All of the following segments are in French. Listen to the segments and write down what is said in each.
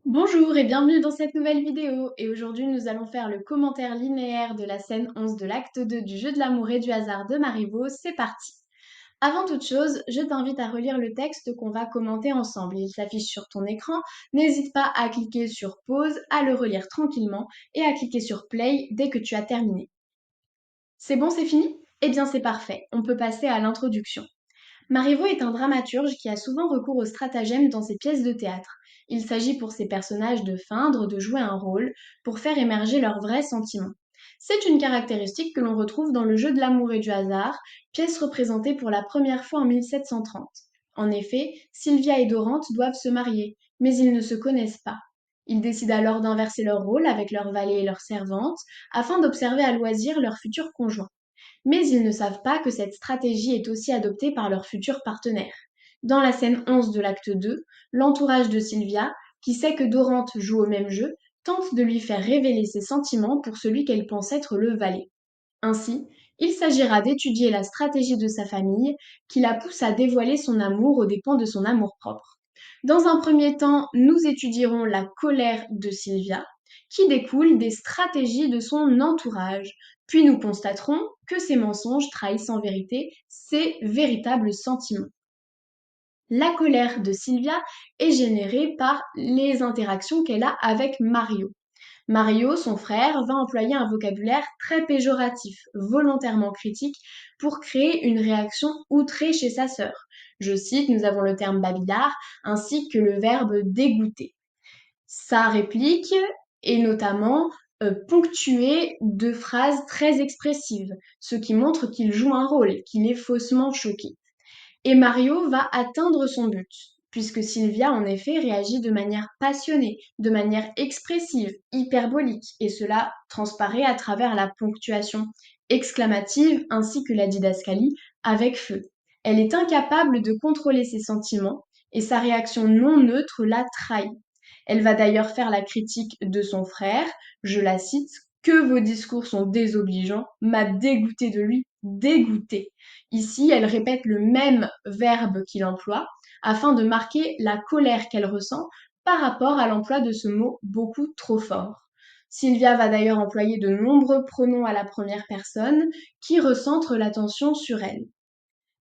Bonjour et bienvenue dans cette nouvelle vidéo. Et aujourd'hui, nous allons faire le commentaire linéaire de la scène 11 de l'acte 2 du jeu de l'amour et du hasard de Marivaux. C'est parti. Avant toute chose, je t'invite à relire le texte qu'on va commenter ensemble. Il s'affiche sur ton écran. N'hésite pas à cliquer sur pause, à le relire tranquillement et à cliquer sur play dès que tu as terminé. C'est bon, c'est fini? Eh bien, c'est parfait. On peut passer à l'introduction. Marivaux est un dramaturge qui a souvent recours au stratagème dans ses pièces de théâtre. Il s'agit pour ses personnages de feindre, de jouer un rôle, pour faire émerger leurs vrais sentiments. C'est une caractéristique que l'on retrouve dans le jeu de l'amour et du hasard, pièce représentée pour la première fois en 1730. En effet, Sylvia et Dorante doivent se marier, mais ils ne se connaissent pas. Ils décident alors d'inverser leur rôle avec leur valet et leur servante, afin d'observer à loisir leur futur conjoint. Mais ils ne savent pas que cette stratégie est aussi adoptée par leur futur partenaire. Dans la scène 11 de l'acte 2, l'entourage de Sylvia, qui sait que Dorante joue au même jeu, tente de lui faire révéler ses sentiments pour celui qu'elle pense être le valet. Ainsi, il s'agira d'étudier la stratégie de sa famille qui la pousse à dévoiler son amour aux dépens de son amour-propre. Dans un premier temps, nous étudierons la colère de Sylvia, qui découle des stratégies de son entourage. Puis nous constaterons que ces mensonges trahissent en vérité ses véritables sentiments. La colère de Sylvia est générée par les interactions qu'elle a avec Mario. Mario, son frère, va employer un vocabulaire très péjoratif, volontairement critique, pour créer une réaction outrée chez sa sœur. Je cite, nous avons le terme babillard ainsi que le verbe dégoûter. Sa réplique est notamment ponctuée de phrases très expressives, ce qui montre qu'il joue un rôle, qu'il est faussement choqué. Et Mario va atteindre son but, puisque Sylvia, en effet, réagit de manière passionnée, de manière expressive, hyperbolique, et cela transparaît à travers la ponctuation exclamative ainsi que la didascalie avec feu. Elle est incapable de contrôler ses sentiments, et sa réaction non neutre la trahit. Elle va d'ailleurs faire la critique de son frère, je la cite, que vos discours sont désobligeants, m'a dégoûté de lui, dégoûté. Ici, elle répète le même verbe qu'il emploie afin de marquer la colère qu'elle ressent par rapport à l'emploi de ce mot beaucoup trop fort. Sylvia va d'ailleurs employer de nombreux pronoms à la première personne qui recentrent l'attention sur elle.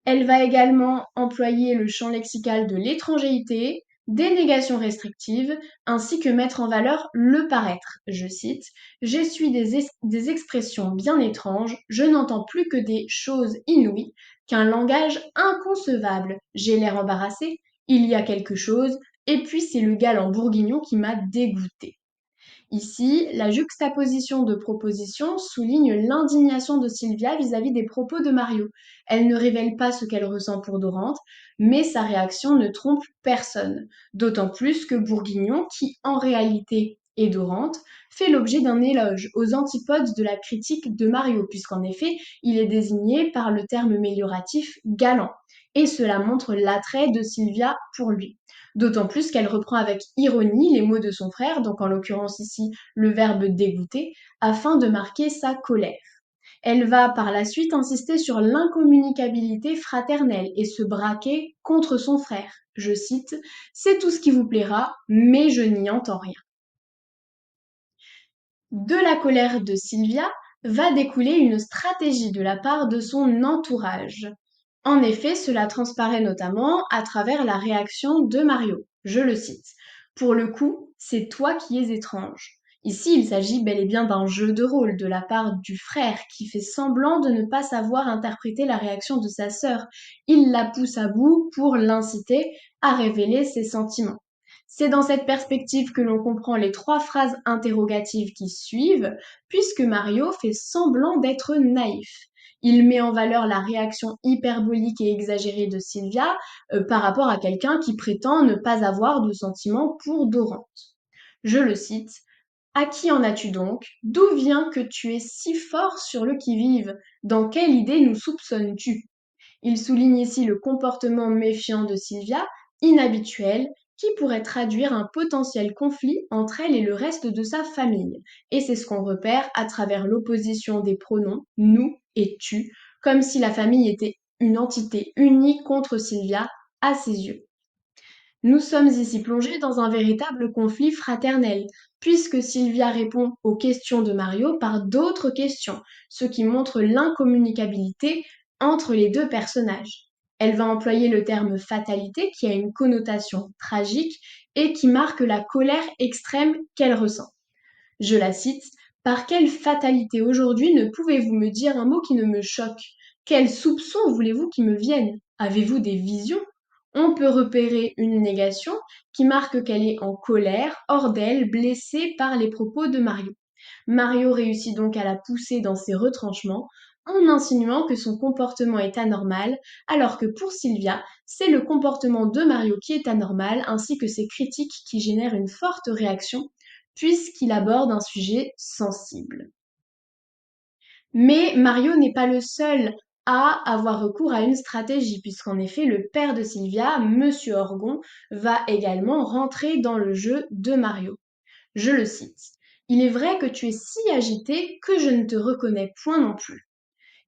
Elle va également employer le champ lexical de l'étrangéité, des négations restrictives, ainsi que mettre en valeur le paraître. Je cite, j'essuie des expressions bien étranges, je n'entends plus que des choses inouïes, qu'un langage inconcevable. J'ai l'air embarrassé, il y a quelque chose, et puis c'est le galant bourguignon qui m'a dégoûté. Ici, la juxtaposition de propositions souligne l'indignation de Sylvia vis-à-vis des propos de Mario. Elle ne révèle pas ce qu'elle ressent pour Dorante, mais sa réaction ne trompe personne. D'autant plus que Bourguignon, qui en réalité est Dorante, fait l'objet d'un éloge aux antipodes de la critique de Mario, puisqu'en effet, il est désigné par le terme mélioratif galant. Et cela montre l'attrait de Sylvia pour lui. D'autant plus qu'elle reprend avec ironie les mots de son frère, donc en l'occurrence ici le verbe dégoûter, afin de marquer sa colère. Elle va par la suite insister sur l'incommunicabilité fraternelle et se braquer contre son frère. Je cite, c'est tout ce qui vous plaira, mais je n'y entends rien. De la colère de Sylvia va découler une stratégie de la part de son entourage. En effet, cela transparaît notamment à travers la réaction de Mario. Je le cite. Pour le coup, c'est toi qui es étrange. Ici, il s'agit bel et bien d'un jeu de rôle de la part du frère qui fait semblant de ne pas savoir interpréter la réaction de sa sœur. Il la pousse à bout pour l'inciter à révéler ses sentiments. C'est dans cette perspective que l'on comprend les trois phrases interrogatives qui suivent, puisque Mario fait semblant d'être naïf. Il met en valeur la réaction hyperbolique et exagérée de Sylvia par rapport à quelqu'un qui prétend ne pas avoir de sentiments pour Dorante. Je le cite. À qui en as-tu donc? D'où vient que tu es si fort sur le qui-vive? Dans quelle idée nous soupçonnes-tu? Il souligne ici le comportement méfiant de Sylvia, inhabituel, qui pourrait traduire un potentiel conflit entre elle et le reste de sa famille. Et c'est ce qu'on repère à travers l'opposition des pronoms nous et tu, comme si la famille était une entité unie contre Sylvia à ses yeux. Nous sommes ici plongés dans un véritable conflit fraternel, puisque Sylvia répond aux questions de Mario par d'autres questions, ce qui montre l'incommunicabilité entre les deux personnages. Elle va employer le terme fatalité qui a une connotation tragique et qui marque la colère extrême qu'elle ressent. Je la cite: Par quelle fatalité aujourd'hui ne pouvez-vous me dire un mot qui ne me choque? Quels soupçons voulez-vous qui me viennent? Avez-vous des visions? On peut repérer une négation qui marque qu'elle est en colère, hors d'elle, blessée par les propos de Mario. Mario réussit donc à la pousser dans ses retranchements en insinuant que son comportement est anormal, alors que pour Sylvia, c'est le comportement de Mario qui est anormal, ainsi que ses critiques qui génèrent une forte réaction, puisqu'il aborde un sujet sensible. Mais Mario n'est pas le seul à avoir recours à une stratégie, puisqu'en effet, le père de Sylvia, Monsieur Orgon, va également rentrer dans le jeu de Mario. Je le cite: Il est vrai que tu es si agité que je ne te reconnais point non plus.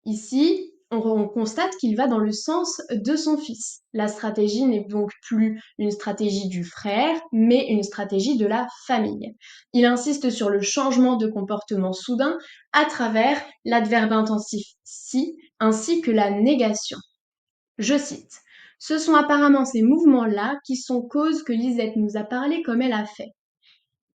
Ici, on constate qu'il va dans le sens de son fils. La stratégie n'est donc plus une stratégie du frère, mais une stratégie de la famille. Il insiste sur le changement de comportement soudain à travers l'adverbe intensif si, ainsi que la négation. Je cite: Ce sont apparemment ces mouvements-là qui sont cause que Lisette nous a parlé comme elle a fait.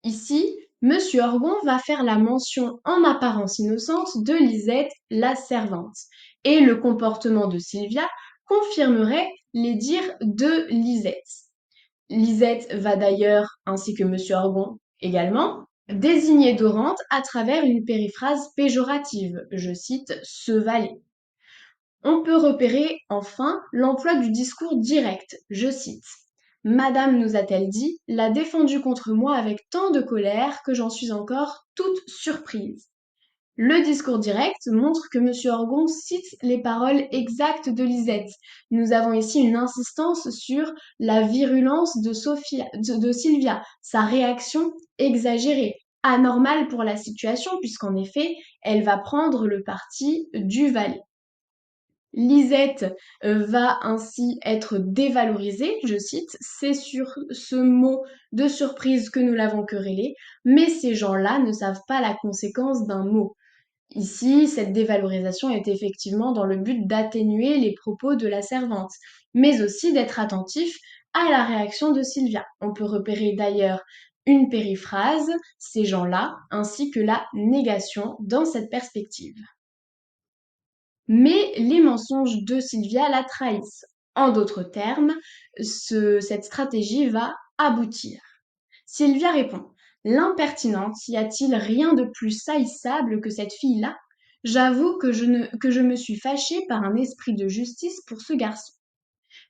Ici, Monsieur Orgon va faire la mention en apparence innocente de Lisette, la servante, et le comportement de Sylvia confirmerait les dires de Lisette. Lisette va d'ailleurs, ainsi que Monsieur Orgon également, désigner Dorante à travers une périphrase péjorative, je cite, ce valet. On peut repérer enfin l'emploi du discours direct, je cite: Madame nous a-t-elle dit, l'a défendu contre moi avec tant de colère que j'en suis encore toute surprise. Le discours direct montre que M. Orgon cite les paroles exactes de Lisette. Nous avons ici une insistance sur la virulence de Sylvia, sa réaction exagérée, anormale pour la situation, puisqu'en effet, elle va prendre le parti du valet. Lisette va ainsi être dévalorisée, je cite, c'est sur ce mot de surprise que nous l'avons querellé, mais ces gens-là ne savent pas la conséquence d'un mot. Ici, cette dévalorisation est effectivement dans le but d'atténuer les propos de la servante, mais aussi d'être attentif à la réaction de Sylvia. On peut repérer d'ailleurs une périphrase, ces gens-là, ainsi que la négation dans cette perspective. Mais les mensonges de Sylvia la trahissent. En d'autres termes, cette stratégie va aboutir. Sylvia répond: L'impertinente, y a-t-il rien de plus saillissable que cette fille-là? J'avoue que je me suis fâchée par un esprit de justice pour ce garçon.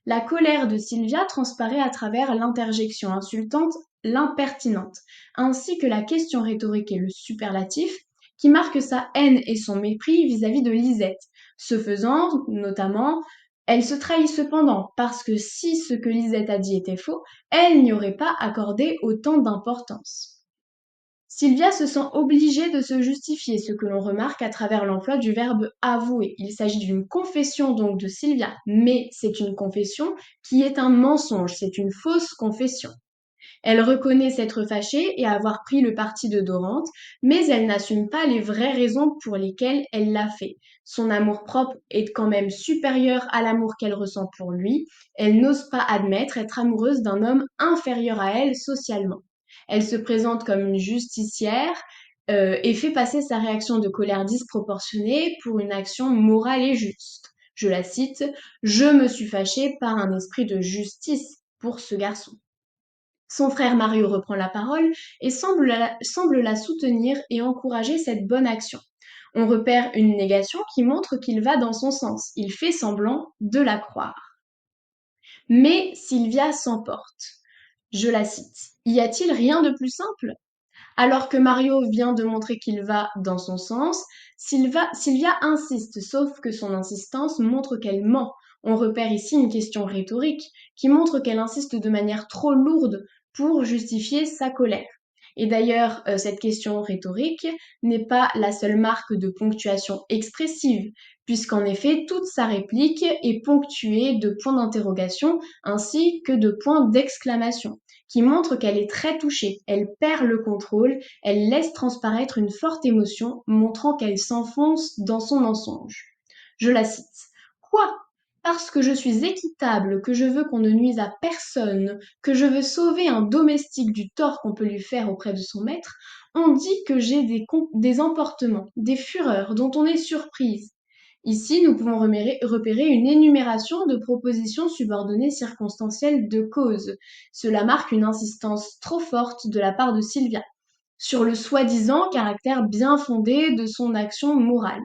La colère de Sylvia transparaît à travers l'interjection insultante, l'impertinente, ainsi que la question rhétorique et le superlatif, qui marquent sa haine et son mépris vis-à-vis de Lisette. Ce faisant, notamment, elle se trahit cependant, parce que si ce que Lisette a dit était faux, elle n'y aurait pas accordé autant d'importance. Sylvia se sent obligée de se justifier, ce que l'on remarque à travers l'emploi du verbe avouer. Il s'agit d'une confession donc de Sylvia, mais c'est une confession qui est un mensonge, c'est une fausse confession. Elle reconnaît s'être fâchée et avoir pris le parti de Dorante, mais elle n'assume pas les vraies raisons pour lesquelles elle l'a fait. Son amour-propre est quand même supérieur à l'amour qu'elle ressent pour lui. Elle n'ose pas admettre être amoureuse d'un homme inférieur à elle socialement. Elle se présente comme une justicière et fait passer sa réaction de colère disproportionnée pour une action morale et juste. Je la cite: Je me suis fâchée par un esprit de justice pour ce garçon. Son frère Mario reprend la parole et semble la soutenir et encourager cette bonne action. On repère une négation qui montre qu'il va dans son sens. Il fait semblant de la croire. Mais Sylvia s'emporte. Je la cite: Y a-t-il rien de plus simple? Alors que Mario vient de montrer qu'il va dans son sens, Sylvia insiste, sauf que son insistance montre qu'elle ment. On repère ici une question rhétorique qui montre qu'elle insiste de manière trop lourde pour justifier sa colère. Et d'ailleurs, cette question rhétorique n'est pas la seule marque de ponctuation expressive, puisqu'en effet, toute sa réplique est ponctuée de points d'interrogation ainsi que de points d'exclamation, qui montrent qu'elle est très touchée, elle perd le contrôle, elle laisse transparaître une forte émotion, montrant qu'elle s'enfonce dans son mensonge. Je la cite. Quoi? Parce que je suis équitable, que je veux qu'on ne nuise à personne, que je veux sauver un domestique du tort qu'on peut lui faire auprès de son maître, on dit que j'ai des emportements, des fureurs dont on est surprise. Ici, nous pouvons repérer une énumération de propositions subordonnées circonstancielles de cause. Cela marque une insistance trop forte de la part de Sylvia sur le soi-disant caractère bien fondé de son action morale.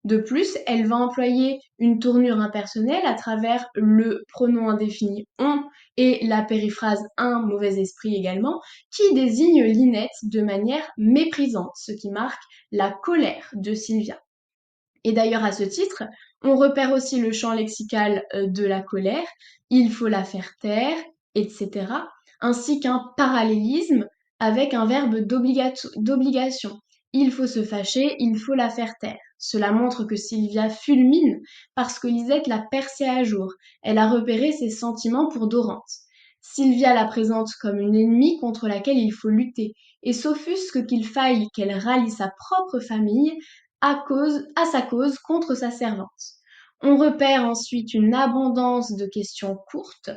De plus, elle va employer une tournure impersonnelle à travers le pronom indéfini on et la périphrase un mauvais esprit également, qui désigne Lynette de manière méprisante, ce qui marque la colère de Sylvia. Et d'ailleurs, à ce titre, on repère aussi le champ lexical de la colère, il faut la faire taire, etc., ainsi qu'un parallélisme avec un verbe d'obligation. Il faut se fâcher, il faut la faire taire. Cela montre que Sylvia fulmine parce que Lisette l'a percée à jour. Elle a repéré ses sentiments pour Dorante. Sylvia la présente comme une ennemie contre laquelle il faut lutter et s'offusque qu'il faille qu'elle rallie sa propre famille à sa cause contre sa servante. On repère ensuite une abondance de questions courtes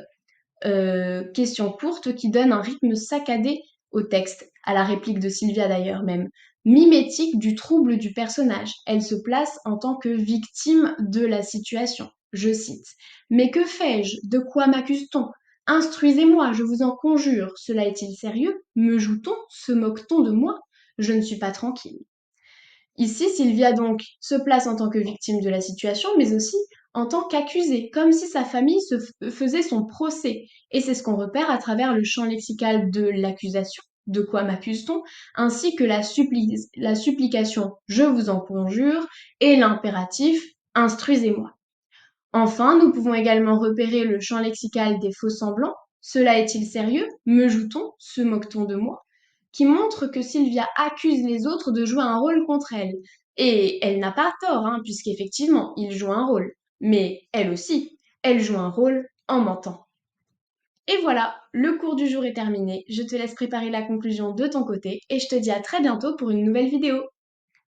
qui donnent un rythme saccadé au texte, à la réplique de Sylvia d'ailleurs même, mimétique du trouble du personnage. Elle se place en tant que victime de la situation. Je cite. Mais que fais-je? De quoi m'accuse-t-on? Instruisez-moi, je vous en conjure. Cela est-il sérieux? Me joue-t-on? Se moque-t-on de moi? Je ne suis pas tranquille. Ici, Sylvia donc se place en tant que victime de la situation, mais aussi en tant qu'accusée, comme si sa famille faisait son procès. Et c'est ce qu'on repère à travers le champ lexical de l'accusation, de quoi m'accuse-t-on, ainsi que la supplication je vous en conjure et l'impératif instruisez-moi. Enfin, nous pouvons également repérer le champ lexical des faux-semblants. Cela est-il sérieux? Me joue-t-on? Se moque-t-on de moi? Qui montre que Sylvia accuse les autres de jouer un rôle contre elle. Et elle n'a pas tort, hein, puisqu'effectivement, il joue un rôle. Mais elle aussi, elle joue un rôle en mentant. Et voilà, le cours du jour est terminé. Je te laisse préparer la conclusion de ton côté et je te dis à très bientôt pour une nouvelle vidéo.